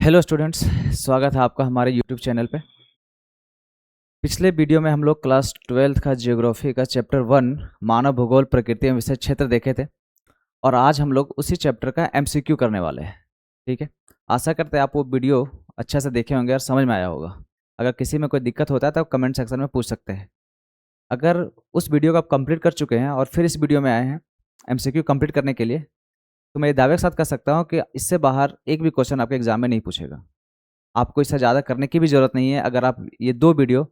Hello students, स्वागत है आपका हमारे यूट्यूब चैनल पे। पिछले वीडियो में हम लोग क्लास 12th का जियोग्राफी का चैप्टर 1 मानव भूगोल प्रकृति एवं विषय क्षेत्र देखे थे और आज हम लोग उसी चैप्टर का एमसीक्यू करने वाले हैं। ठीक है, आशा करते हैं आप वो वीडियो अच्छे से देखे होंगे और समझ में आया होगा। अगर किसी में कोई दिक्कत होता है तो आप कमेंट सेक्शन में पूछ सकते हैं। अगर उस वीडियो को आप कंप्लीट कर चुके हैं और फिर इस वीडियो में आए हैं एमसीक्यू कंप्लीट करने के लिए, तो मैं ये दावे के साथ कह सकता हूँ कि इससे बाहर एक भी क्वेश्चन आपके एग्जाम में नहीं पूछेगा। आपको इससे ज़्यादा करने की भी ज़रूरत नहीं है अगर आप ये 2 वीडियो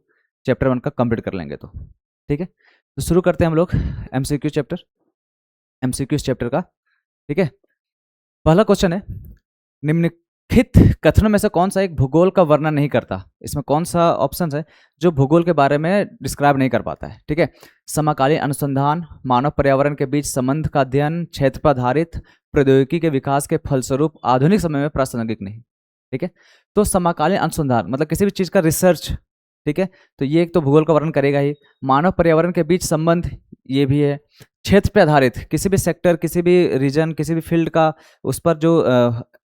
चैप्टर 1 का कंप्लीट कर लेंगे तो। ठीक है, तो शुरू करते हैं हम लोग एमसीक्यू इस चैप्टर का। ठीक है, पहला क्वेश्चन है, निम्नलिखित कथनों में से कौन सा एक भूगोल का वर्णन नहीं करता? इसमें कौन सा ऑप्शन है जो भूगोल के बारे में डिस्क्राइब नहीं कर पाता है? ठीक है, समकालीन अनुसंधान, मानव पर्यावरण के बीच संबंध का अध्ययन, क्षेत्र पर आधारित, प्रौद्योगिकी के विकास के फलस्वरूप, आधुनिक समय में प्रासंगिक नहीं। ठीक है, तो समकालीन अनुसंधान मतलब किसी भी चीज का रिसर्च। ठीक है, तो ये एक तो भूगोल का वर्णन करेगा ही। मानव पर्यावरण के बीच संबंध, ये भी है। क्षेत्र पे आधारित, किसी भी सेक्टर, किसी भी रीजन, किसी भी फील्ड का उस पर जो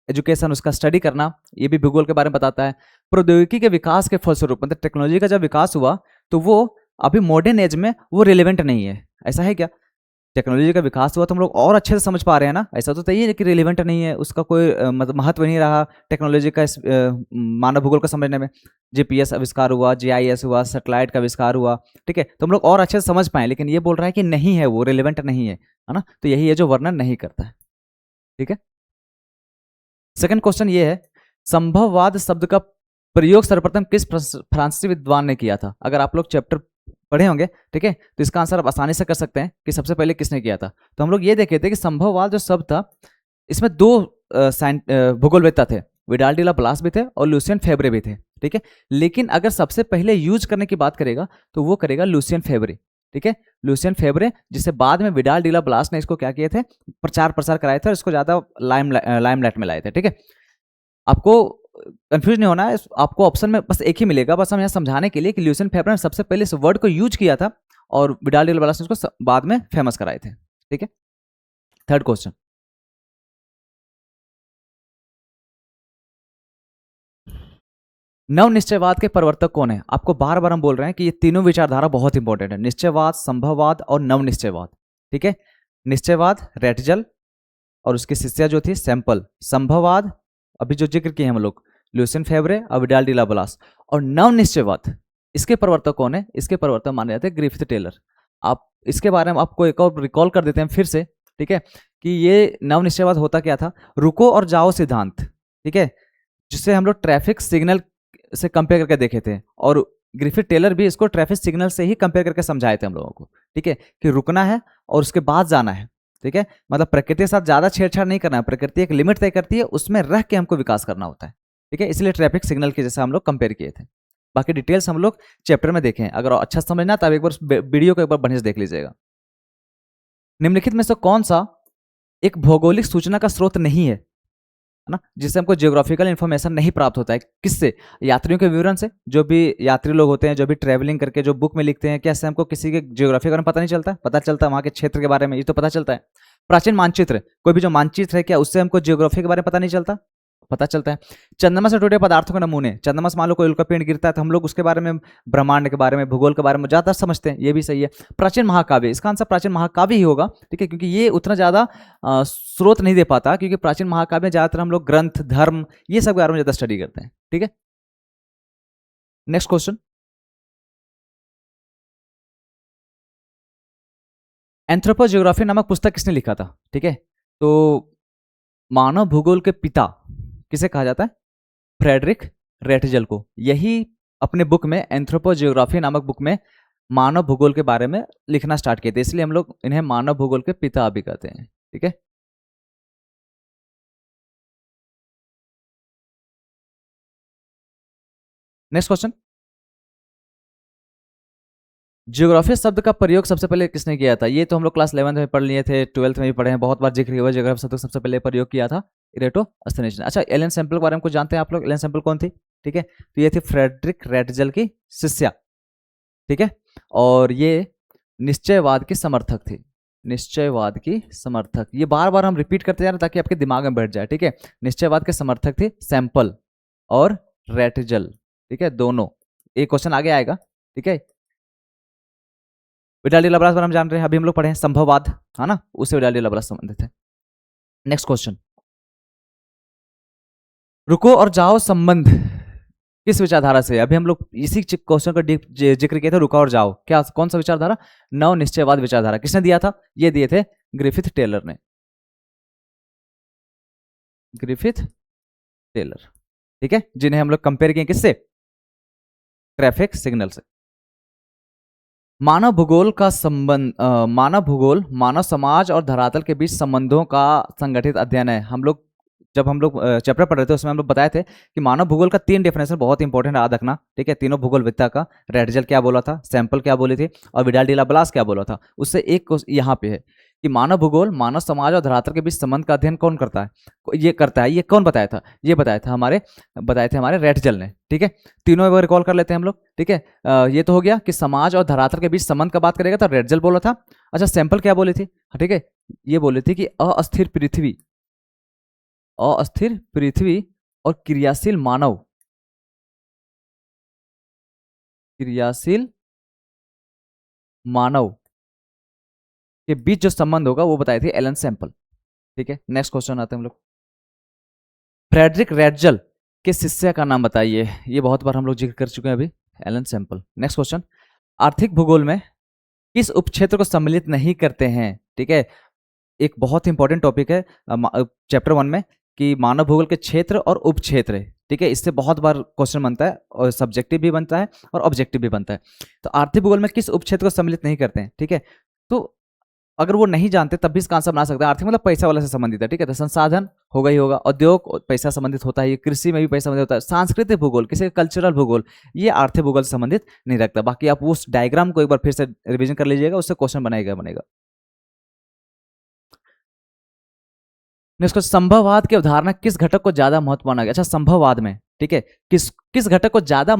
एजुकेशन, उसका स्टडी करना, ये भी भूगोल के बारे में बताता है। प्रौद्योगिकी के विकास के फलस्वरूप मतलब टेक्नोलॉजी का जब विकास हुआ तो वो अभी मॉडर्न एज में वो रिलेवेंट नहीं है, ऐसा है क्या? टेक्नोलॉजी का विकास हुआ तो हम लोग और अच्छे से समझ पा रहे हैं ना, ऐसा तो तय है कि रिलेवेंट नहीं है, उसका कोई मतलब महत्व नहीं रहा टेक्नोलॉजी का इस मानव भूगोल को समझने में। जीपीएस आविष्कार हुआ, जीआईएस हुआ, सैटेलाइट का आविष्कार हुआ। ठीक है, तो हम लोग और अच्छे से समझ पाए, लेकिन ये बोल रहा है कि नहीं है, वो रिलेवेंट नहीं है ना। तो यही है जो वर्णन नहीं करता है। ठीक है, सेकंड क्वेश्चन ये है, संभववाद शब्द का प्रयोग सर्वप्रथम किस फ्रांसीसी विद्वान ने किया था? अगर आप लोग चैप्टर पढ़े होंगे, ठीक है, तो इसका आंसर आप आसानी से कर सकते हैं कि सबसे पहले किसने किया था। तो हम लोग ये देखे थे कि संभववाद जो शब्द था, इसमें 2 भूगोलवेत्ता थे, विडाल डी ला ब्लास भी थे और लुसियन फेब्रे भी थे। ठीक है, लेकिन अगर सबसे पहले यूज करने की बात करेगा तो वो करेगा लुसियन फेब्रे। ठीक है, लुसियन फेब्रे, जिसे बाद में विडाल डी ला ब्लास ने इसको क्या किए थे, प्रचार प्रसार कराए थे और इसको ज्यादा लाइमलाइट में लाए थे। ठीक है, आपको कंफ्यूज नहीं होना है, आपको ऑप्शन में बस एक ही मिलेगा, बस हम यहाँ समझाने के लिए कि ल्यूसियन फेब्रे ने सबसे पहले इस वर्ड को यूज किया था और विडाल डी ब्लास ने इसको बाद में फेमस कराए थे। ठीक है, थर्ड क्वेश्चन, नव निश्चयवाद के प्रवर्तक कौन है? आपको बार बार हम बोल रहे हैं कि ये तीनों विचारधारा बहुत इंपॉर्टेंट है, निश्चयवाद, संभववाद और नव निश्चयवाद। ठीक है, निश्चयवाद रेटजल और उसकी शिष्या जो थी सैंपल। संभववाद अभी जो जिक्र किए हम लोग, लुसियन फेब्रे और विडाल डी ला ब्लास। और नव निश्चयवाद, इसके प्रवर्तक कौन है? इसके प्रवर्तक माने जाते हैं ग्रिफिथ टेलर। आप इसके बारे में आपको एक और रिकॉल कर देते हैं फिर से। ठीक है, कि ये नव निश्चयवाद होता क्या था, रुको और जाओ सिद्धांत। ठीक है, जिससे हम लोग ट्रैफिक सिग्नल से कंपेयर करके देखे थे और ग्रिफिथ टेलर भी इसको ट्रैफिक सिग्नल से ही कंपेयर करके समझाए थे हम लोगों को। ठीक है, कि रुकना है और उसके बाद जाना है। ठीक है, मतलब प्रकृति के साथ ज्यादा छेड़छाड़ नहीं करना है, प्रकृति एक लिमिट तय करती है, उसमें रह के हमको विकास करना होता है। ठीक है, इसलिए ट्रैफिक सिग्नल के जैसा हम लोग कंपेयर किए थे। बाकी डिटेल्स हम लोग चैप्टर में देखें, अगर अच्छा समझना तब एक बार वीडियो को एक बार बढ़िया से देख लीजिएगा। निम्नलिखित में से कौन सा एक भौगोलिक सूचना का स्रोत नहीं है ना, जिससे हमको जियोग्राफिकल इन्फॉर्मेशन नहीं प्राप्त होता है? किससे? यात्रियों के विवरण से। जो भी यात्री लोग होते हैं, जो भी ट्रैवलिंग करके जो बुक में लिखते हैं, कैसे हमको किसी के जियोग्राफी के बारे में पता नहीं चलता? पता चलता है वहाँ के क्षेत्र के बारे में, ये तो पता चलता है। प्राचीन मानचित्र, कोई भी जो मानचित्र है, क्या उससे हमको जियोग्राफी के बारे में पता नहीं चलता? पता चलता है। चंद्रमा से टूटे पदार्थों के नमूने, चंद्रमा से मान लो कोई उल्कापिंड गिरता है तो हम लोग उसके बारे में, ब्रह्मांड के बारे में, भूगोल के बारे में ज्यादा समझते हैं, ये भी सही है। प्राचीन महाकाव्य, इसका आंसर प्राचीन महाकाव्य ही होगा। ठीक है, क्योंकि ये उतना ज्यादा स्रोत नहीं दे पाता, क्योंकि प्राचीन महाकाव्य में ज्यादातर हम लोग ग्रंथ, धर्म, ये सब के बारे में ज्यादा स्टडी करते हैं। ठीक है, नेक्स्ट क्वेश्चन, एंथ्रोपोजियोग्राफी नामक पुस्तक किसने लिखा था? ठीक है, तो मानव भूगोल के पिता किसे कहा जाता है? फ्रेडरिक रेटजल को। यही अपने बुक में, एंथ्रोपोजियोग्राफी नामक बुक में, मानव भूगोल के बारे में लिखना स्टार्ट किए थे, इसलिए हम लोग इन्हें मानव भूगोल के पिता भी कहते हैं। ठीक है, नेक्स्ट क्वेश्चन, जियोग्राफी शब्द का प्रयोग सबसे पहले किसने किया था? ये तो हम लोग क्लास 11th में पढ़ लिए थे, 12th में भी पढ़े हैं, बहुत बार जिक्र हुआ। जियोग्राफी शब्द सबसे पहले प्रयोग किया था इरेटोस्थेनीज ने। अच्छा, एलन सैंपल के बारे में कुछ जानते हैं आप लोग? एलन सैंपल कौन थी? ठीक है, तो ये थी फ्रेडरिक रेटजल की शिष्या। ठीक है, और ये निश्चयवाद की समर्थक थी, निश्चयवाद की समर्थक। ये बार बार हम रिपीट करते जा रहे हैं ताकि आपके दिमाग में बैठ जाए। ठीक है, निश्चयवाद के समर्थक थे सैंपल। और रेटजल, ठीक है, दोनों। एक क्वेश्चन आगे आएगा, ठीक है। विडाल्डी लबरास पर हम जान रहे हैं, अभी हम लोग पढ़े हैं संभववाद, है ना, उससे विडाल्डी लबरास संबंधित है। नेक्स्ट क्वेश्चन, रुको और जाओ संबंध किस विचारधारा से? अभी हम लोग इसी क्वेश्चन का जिक्र किया था, रुका और जाओ, क्या कौन सा विचारधारा? नव निश्चयवाद विचारधारा। किसने दिया था? ये दिए थे ग्रिफिथ टेलर ने, ग्रिफिथ टेलर, ठीक है, जिन्हें हम लोग कंपेयर किए किससे? ट्रैफिक सिग्नल से। मानव भूगोल का संबंध, मानव भूगोल मानव समाज और धरातल के बीच संबंधों का संगठित अध्ययन है। हम लोग जब हम लोग चैप्टर पढ़ रहे थे उसमें हम लोग बताए थे कि मानव भूगोल का 3 डेफिनेशन बहुत इंपॉर्टेंट याद रखना, ठीक है, तीनों भूगोल विद्या का। रेडजल क्या बोला था, सैंपल क्या बोली थी, और विडाल डी लाब्लास क्या बोला था। उससे एक यहाँ पे है कि मानव भूगोल मानव समाज और धरातल के बीच संबंध का अध्ययन कौन करता है? ये करता है, ये कौन बताया था? ये बताए थे हमारे रेडजल ने, ठीक है। तीनों एक रिकॉल कर लेते हैं हम लोग, ठीक है। ये तो हो गया कि समाज और धरातल के बीच संबंध का बात करेगा तो रेडजल बोला था। अच्छा, सैंपल क्या बोली थी? ठीक है, ये बोली थी कि अस्थिर पृथ्वी और क्रियाशील मानव के बीच जो संबंध होगा वो बताई थी एलन सैंपल, ठीक है। नेक्स्ट क्वेश्चन आते हैं हम लोग, फ्रेडरिक रेडजल के शिष्य का नाम बताइए। ये बहुत बार हम लोग जिक्र कर चुके हैं अभी, एलन सैंपल। नेक्स्ट क्वेश्चन, आर्थिक भूगोल में किस उपक्षेत्र को सम्मिलित नहीं करते हैं? ठीक है, एक बहुत इंपॉर्टेंट टॉपिक है चैप्टर 1 में कि मानव भूगोल के क्षेत्र और उपक्षेत्र, ठीक है। इससे बहुत बार क्वेश्चन बनता है और सब्जेक्टिव भी बनता है और ऑब्जेक्टिव भी बनता है। तो आर्थिक भूगोल में किस उपक्षेत्र को सम्मिलित नहीं करते हैं, ठीक है। तो अगर वो नहीं जानते तब भी इसका आंसर बना सकते हैं। आर्थिक मतलब पैसा वाला से संबंधित है, ठीक है। तो संसाधन होगा ही होगा, उद्योग पैसा संबंधित होता है, कृषि में भी पैसा संबंधित होता है। सांस्कृतिक भूगोल, किसी कल्चरल भूगोल, ये आर्थिक भूगोल से संबंधित नहीं रखता। बाकी आप उस डायग्राम को एक बार फिर से रिवीजन कर लीजिएगा, उससे क्वेश्चन बनेगा। नेक्स्ट, संभववाद की अवधारणा किस घटक को ज्यादा महत्व माना गया? अच्छा, संभववाद में, ठीक है, किस घटक को ज्यादा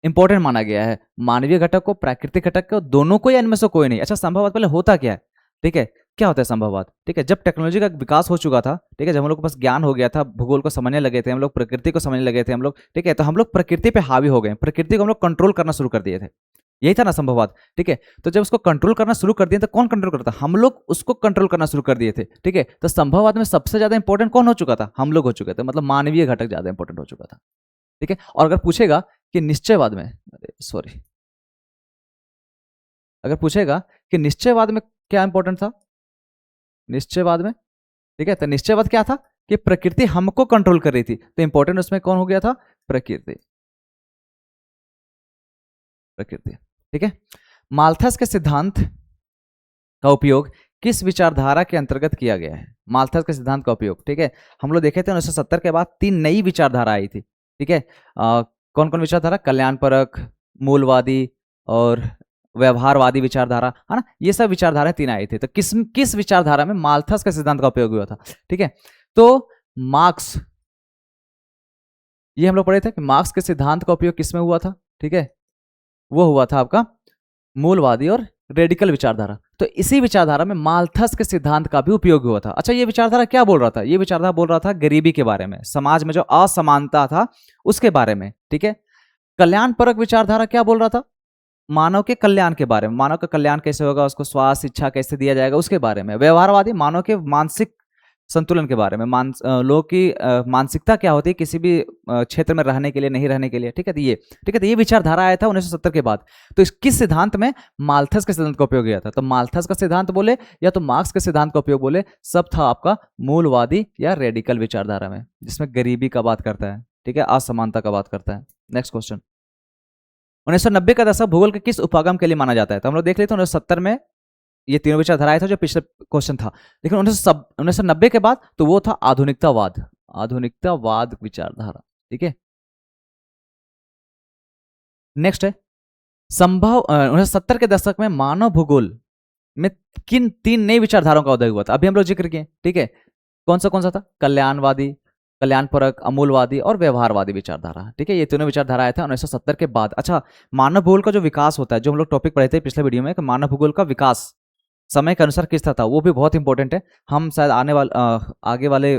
इंपॉर्टेंट माना गया है? मानवीय घटक को, प्राकृतिक घटक को, दोनों को, या इनमें से कोई नहीं? अच्छा, संभववाद पहले होता क्या है, ठीक है, क्या होता है संभववाद? ठीक है, जब टेक्नोलॉजी का विकास हो चुका था, ठीक है, जब हम लोग के पास ज्ञान हो गया था, भूगोल को समझने लगे थे हम लोग, प्रकृति को समझने लगे थे हम लोग, ठीक है, तो हम लोग प्रकृति पे हावी हो गए, प्रकृति को हम लोग कंट्रोल करना शुरू कर दिए थे। यही था ना संभववाद, ठीक है। तो जब उसको कंट्रोल करना शुरू कर दिए तो कौन कंट्रोल करता? हम लोग उसको कंट्रोल करना शुरू कर दिए थे, ठीक है। तो संभववाद में सबसे ज्यादा इंपॉर्टेंट कौन हो चुका था? हम लोग हो चुके थे, मतलब मानवीय घटक ज्यादा इंपॉर्टेंट हो चुका था, ठीक है। और अगर पूछेगा कि निश्चयवाद में, अगर पूछेगा कि निश्चयवाद में क्या इंपॉर्टेंट था, निश्चयवाद में, ठीक है, तो निश्चयवाद क्या था कि प्रकृति हमको कंट्रोल कर रही थी, तो इंपॉर्टेंट उसमें कौन हो गया था? प्रकृति, ठीक है। माल्थस के सिद्धांत का उपयोग किस विचारधारा के अंतर्गत किया गया है? माल्थस के सिद्धांत का उपयोग, ठीक है, हम लोग देखे थे 1970 के बाद 3 नई विचारधारा आई थी, ठीक है। कौन कौन विचारधारा? कल्याणपरक, मूलवादी और व्यवहारवादी विचारधारा, है ना, ये सब विचारधाराएं 3 आई थी। तो किस विचारधारा में माल्थस के सिद्धांत का उपयोग हुआ था, ठीक है। तो मार्क्स, ये हम लोग पढ़े थे कि मार्क्स के सिद्धांत का उपयोग किसमें हुआ था, ठीक है, वो हुआ था आपका मूलवादी और रेडिकल विचारधारा। तो इसी विचारधारा में माल्थस के सिद्धांत का भी उपयोग हुआ था। अच्छा, ये विचारधारा क्या बोल रहा था? ये विचारधारा बोल रहा था गरीबी के बारे में, समाज में जो असमानता था उसके बारे में, ठीक है। कल्याणपरक विचारधारा क्या बोल रहा था? मानव के कल्याण के बारे में, मानव का कल्याण कैसे होगा, उसको स्वास्थ्य शिक्षा कैसे दिया जाएगा, उसके बारे में। व्यवहारवादी मानव के मानसिक संतुलन के बारे में, लोगों की मानसिकता क्या होती है किसी भी क्षेत्र में रहने के लिए, नहीं रहने के लिए, ठीक है। तो ये विचारधारा आया था 1970 के बाद। तो किस सिद्धांत में? माल्थस के सिद्धांत का उपयोग किया था। तो माल्थस का सिद्धांत बोले या तो मार्क्स के सिद्धांत का उपयोग बोले, सब था आपका मूलवादी या रेडिकल विचारधारा में, जिसमें गरीबी का बात करता है, ठीक है, असमानता का बात करता है। नेक्स्ट क्वेश्चन, 1990 का दशक भूगोल के किस उपागम के लिए माना जाता है? तो हम लोग देख लेते हैं 1970 में ये तीनों विचारधाराएं था जो पिछले क्वेश्चन था, लेकिन 1990 के बाद तो वो था आधुनिकतावाद विचारधारा, ठीक है। नेक्स्ट है 1970 के दशक में मानव भूगोल में किन 3 नई विचारधाराओं का उदय हुआ था? अभी हम लोग जिक्र किए, ठीक है। कौन सा था? कल्याणवादी, कल्याणपरक, अमूलवादी और व्यवहारवादी विचारधारा, ठीक है। ये तीनों विचारधारा आया था 1970 के बाद। अच्छा, मानव भूगोल का जो विकास होता है, जो हम लोग टॉपिक पढ़े थे पिछले वीडियो में, मानव भूगोल का विकास समय के अनुसार किस तरह था, वो भी बहुत इंपॉर्टेंट है। हम शायद आगे वाले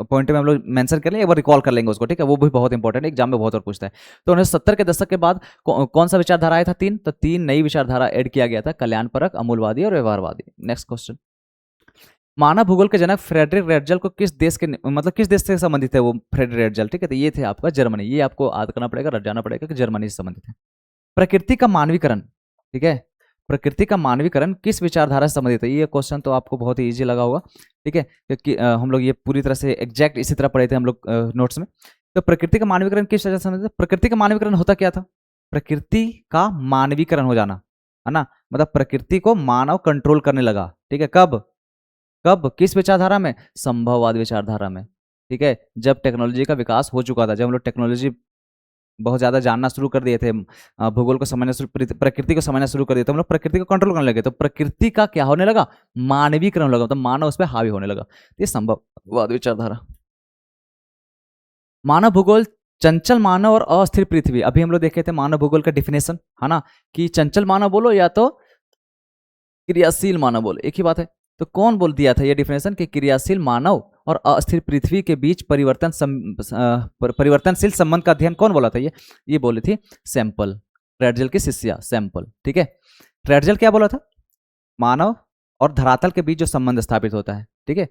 पॉइंट में हम लोग मेंशन कर लेंगे, एक बार रिकॉल कर लेंगे उसको, ठीक है, वो भी बहुत इंपॉर्टेंट है, एग्जाम में बहुत और पूछता है। तो 1970 के दशक के बाद कौन सा विचारधारा आया था? 3, तो 3 नई विचारधारा ऐड किया गया था, कल्याणपरक, अमूलवादी और व्यवहारवादी। नेक्स्ट क्वेश्चन, मानव भूगोल के जनक फ्रेडरिक रेडजल को किस देश के, मतलब किस देश से संबंधित है वो फ्रेडरिक रेडजल? ठीक है, तो ये थे आपका जर्मनी, ये आपको याद करना पड़ेगा, रट जाना पड़ेगा कि जर्मनी से संबंधित है। प्रकृति का मानवीकरण, ठीक है, प्रकृति का मानवीकरण किस विचारधारा से संबंधित है? ये क्वेश्चन तो आपको बहुत ही इजी लगा होगा, ठीक है, क्योंकि हम लोग ये पूरी तरह से एग्जैक्ट इसी तरह पढ़े थे हम लोग नोट्स में। तो प्रकृति का मानवीकरण किस वजह से संबंधित है? प्रकृति का मानवीकरण होता क्या था? प्रकृति का मानवीकरण हो जाना, है ना, मतलब प्रकृति को मानव कंट्रोल करने लगा, ठीक है, कब कब किस विचारधारा में? संभववाद विचारधारा में, ठीक है, जब टेक्नोलॉजी का विकास हो चुका था, जब हम लोग टेक्नोलॉजी बहुत ज्यादा जानना शुरू कर दिए थे, भूगोल को समझना शुरू, प्रकृति को समझना शुरू कर दिए, तो हम लोग प्रकृति को कंट्रोल करने लगे, तो प्रकृति का क्या होने लगा? मानवीकरण होने लगा, तो मानव उस पर हावी होने लगा, ये संभववाद विचारधारा। मानव भूगोल, चंचल मानव और अस्थिर पृथ्वी, अभी हम लोग देखे थे मानव भूगोल का डिफिनेशन, है ना, कि चंचल मानव बोलो या तो क्रियाशील मानव बोलो, एक ही बात है। तो कौन बोल दिया था ये डिफिनेशन कि क्रियाशील मानव और अस्थिर पृथ्वी के बीच परिवर्तनशील संबंध का अध्ययन कौन बोला था? ये बोली थी सैंपल, रेडजल की शिष्या सैंपल, ठीक है। रेडजल क्या बोला था? मानव और धरातल के बीच जो संबंध स्थापित होता है, ठीक है।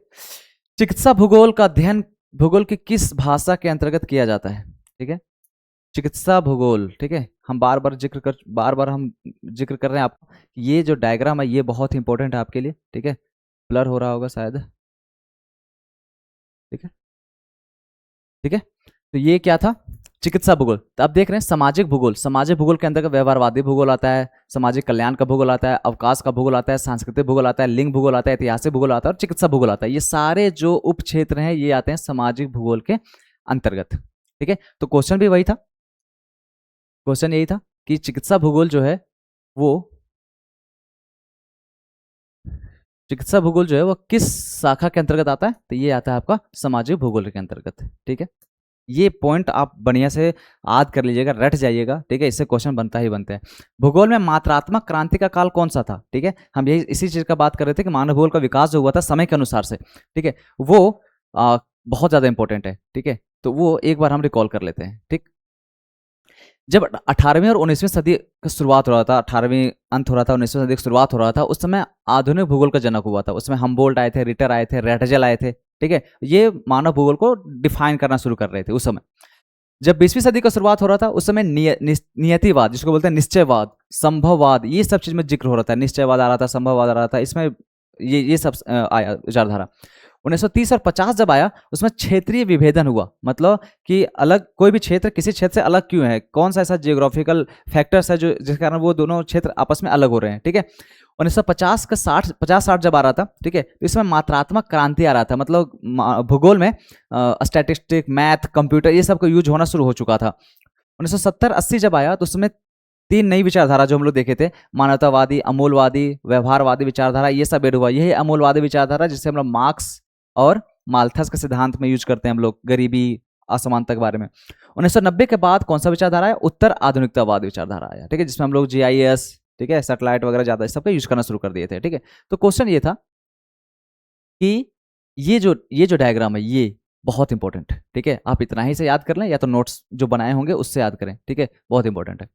चिकित्सा भूगोल का अध्ययन भूगोल की किस भाषा के अंतर्गत किया जाता है? ठीक है, चिकित्सा भूगोल, ठीक है, हम बार बार हम जिक्र कर रहे हैं आपको, ये जो डायग्राम है ये बहुत इंपॉर्टेंट है आपके लिए, ठीक है, ब्लर हो रहा होगा शायद, ठीक है, ठीक है। तो ये क्या था? चिकित्सा भूगोल। तो अब देख रहे हैं सामाजिक भूगोल, सामाजिक भूगोल के अंतर्गत व्यवहारवादी भूगोल आता है, सामाजिक कल्याण का भूगोल आता है, अवकाश का भूगोल आता है, सांस्कृतिक भूगोल आता है, लिंग भूगोल आता है, ऐतिहासिक भूगोल आता है और चिकित्सा भूगोल आता है। ये सारे जो उप क्षेत्र हैं ये आते हैं सामाजिक भूगोल के अंतर्गत, ठीक है। तो क्वेश्चन भी वही था, क्वेश्चन यही था कि चिकित्सा भूगोल जो है वो, चिकित्सा भूगोल जो है वो किस शाखा के अंतर्गत आता है? तो ये आता है आपका सामाजिक भूगोल के अंतर्गत, ठीक है। ये पॉइंट आप बढ़िया से याद कर लीजिएगा, रट जाइएगा, ठीक है, इससे क्वेश्चन बनता ही बनते हैं। भूगोल में मात्रात्मक क्रांति का काल कौन सा था? ठीक है, हम यही इसी चीज का बात कर रहे थे कि मानव भूगोल का विकास जो हुआ था समय के अनुसार से, ठीक है, वो बहुत ज्यादा इंपॉर्टेंट है, ठीक है, तो वो एक बार हम रिकॉल कर लेते हैं, ठीक। जब 18वीं और 19वीं सदी का शुरुआत हो रहा था, 18वीं अंत हो रहा था, 19वीं सदी की शुरुआत हो रहा था, उस समय आधुनिक भूगोल का जनक हुआ था। उसमें हमबोल्ट आए थे, रिटर आए थे, रेटजल आए थे, ठीक है, ये मानव भूगोल को डिफाइन करना शुरू कर रहे थे उस समय। जब 20वीं सदी का शुरुआत हो रहा था उस समय नियतिवाद, जिसको बोलते हैं निश्चयवाद, संभववाद, ये सब चीज में जिक्र हो रहा था, निश्चयवाद आ रहा था, संभववाद आ रहा था, इसमें ये सब आया विचारधारा। 1930 और 50 जब आया उसमें क्षेत्रीय विभेदन हुआ, मतलब कि अलग कोई भी क्षेत्र किसी क्षेत्र से अलग क्यों है, कौन सा ऐसा जियोग्राफिकल फैक्टर्स है जो जिसके कारण वो दोनों क्षेत्र आपस में अलग हो रहे हैं, ठीक है। 1950 का 50-60 जब आ रहा था, ठीक है, तो इसमें मात्रात्मक क्रांति आ रहा था, मतलब भूगोल में स्टैटिस्टिक, मैथ, कंप्यूटर ये सब का यूज होना शुरू हो चुका था। 1970-80 जब आया तो उसमें 3 नई विचारधारा जो हम लोग देखे थे, मानवतावादी, अमूलवादी, व्यवहारवादी विचारधारा, ये सब ऐड हुआ। यही अमूलवादी विचारधारा जिसे हम लोग मार्क्स और माल्थस के सिद्धांत में यूज करते हैं हम लोग, गरीबी, असमानता के बारे में। 1990 के बाद कौन सा विचारधारा आया? उत्तर आधुनिकतावाद विचारधारा आया, ठीक है, जिसमें हम लोग GIS, ठीक है, सैटेलाइट वगैरह ज्यादा इस सबका यूज करना शुरू कर दिए थे, ठीक है। तो क्वेश्चन ये था कि ये जो डायग्राम है ये बहुत इंपॉर्टेंट है, ठीक है, आप इतना ही से याद कर लें या तो नोट्स जो बनाए होंगे उससे याद करें, ठीक है, बहुत इंपॉर्टेंट है।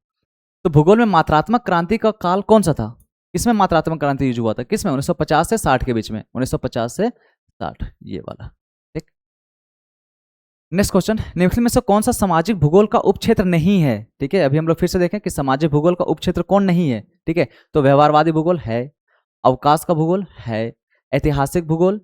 तो भूगोल में मात्रात्मक क्रांति का काल कौन सा था? किसमें मात्रात्मक क्रांति यूज हुआ था? किसमें? 1950 से 60 के बीच में, 1950 से 60, ये वाला, ठीक। नेक्स्ट क्वेश्चन, निम्नलिखित में से कौन सा सामाजिक भूगोल का उपक्षेत्र नहीं है? ठीक है, अभी हम लोग फिर से देखें कि सामाजिक भूगोल का उपक्षेत्र कौन नहीं है, ठीक है। तो व्यवहारवादी भूगोल है, अवकाश का भूगोल है, ऐतिहासिक भूगोल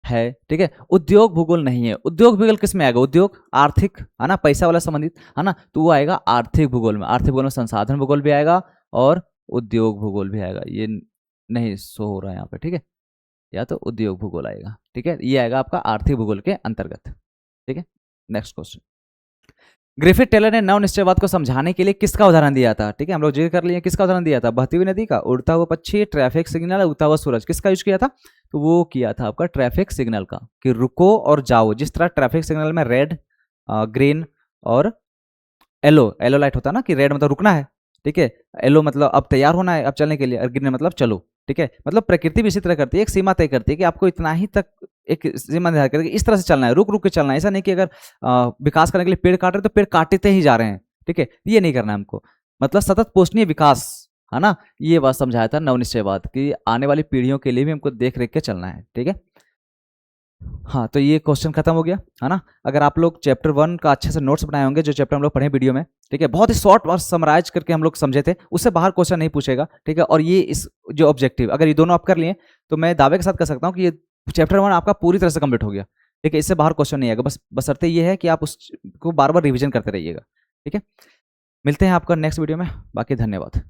है, ठीक है, उद्योग भूगोल नहीं है। उद्योग भूगोल किस में आएगा? उद्योग, आर्थिक, है ना, पैसा वाला संबंधित, है ना, तो वो आएगा आर्थिक भूगोल में। आर्थिक भूगोल में संसाधन भूगोल भी आएगा और उद्योग भूगोल भी आएगा। ये नहीं शो हो रहा है यहाँ पे, ठीक है, या तो उद्योग भूगोल आएगा, ठीक है, ये आएगा आपका आर्थिक भूगोल के अंतर्गत, ठीक है। नेक्स्ट क्वेश्चन, ग्रिफिथ टेलर ने नव निश्चयवाद को समझाने के लिए किसका उदाहरण दिया था? ठीक है, हम लोग जिक्र कर लिए, किसका उदाहरण दिया था? बहती हुई नदी का, उड़ता हुआ पक्षी, ट्रैफिक सिग्नल, उगता हुआ सूरज, किसका यूज किया था? तो वो किया था आपका ट्रैफिक सिग्नल का, कि रुको और जाओ। जिस तरह ट्रैफिक सिग्नल में रेड, ग्रीन और येलो, येलो लाइट होता है ना, कि रेड मतलब रुकना है, ठीक है, येलो मतलब अब तैयार होना है अब चलने के लिए, और ग्रीन मतलब चलो, ठीक है, मतलब प्रकृति भी इसी तरह करती है, एक सीमा तय करती है कि आपको इतना ही तक एक सीमा निर्धारित करके इस तरह से चलना है, रुक रुक के चलना है। ऐसा नहीं कि अगर विकास करने के लिए पेड़ काट रहे हैं तो पेड़ काटते ही जा रहे हैं, ठीक है, ये नहीं करना है हमको। मतलब सतत पोषणीय विकास, है ना, ये बात समझाया था नवनिश्चयवाद कि आने वाली पीढ़ियों के लिए भी हमको देख रेख के चलना है, ठीक है। हाँ, तो ये क्वेश्चन खत्म हो गया, है ना। अगर आप लोग चैप्टर 1 का अच्छे से नोट्स बनाए होंगे, जो चैप्टर हम लोग पढ़े वीडियो में, ठीक है, बहुत ही शॉर्ट और समराइज करके हम लोग समझे थे, उससे बाहर क्वेश्चन नहीं पूछेगा, ठीक है। और ये इस जो ऑब्जेक्टिव, अगर ये दोनों आप कर लिए तो मैं दावे के साथ कह सकता हूँ कि ये चैप्टर 1 आपका पूरी तरह से कंप्लीट हो गया, ठीक है। इससे बाहर क्वेश्चन नहीं आएगा, बस बशर्ते ये है कि आप उसको बार बार रिविजन करते रहिएगा, ठीक है। मिलते हैं आपका नेक्स्ट वीडियो में, बाकी धन्यवाद।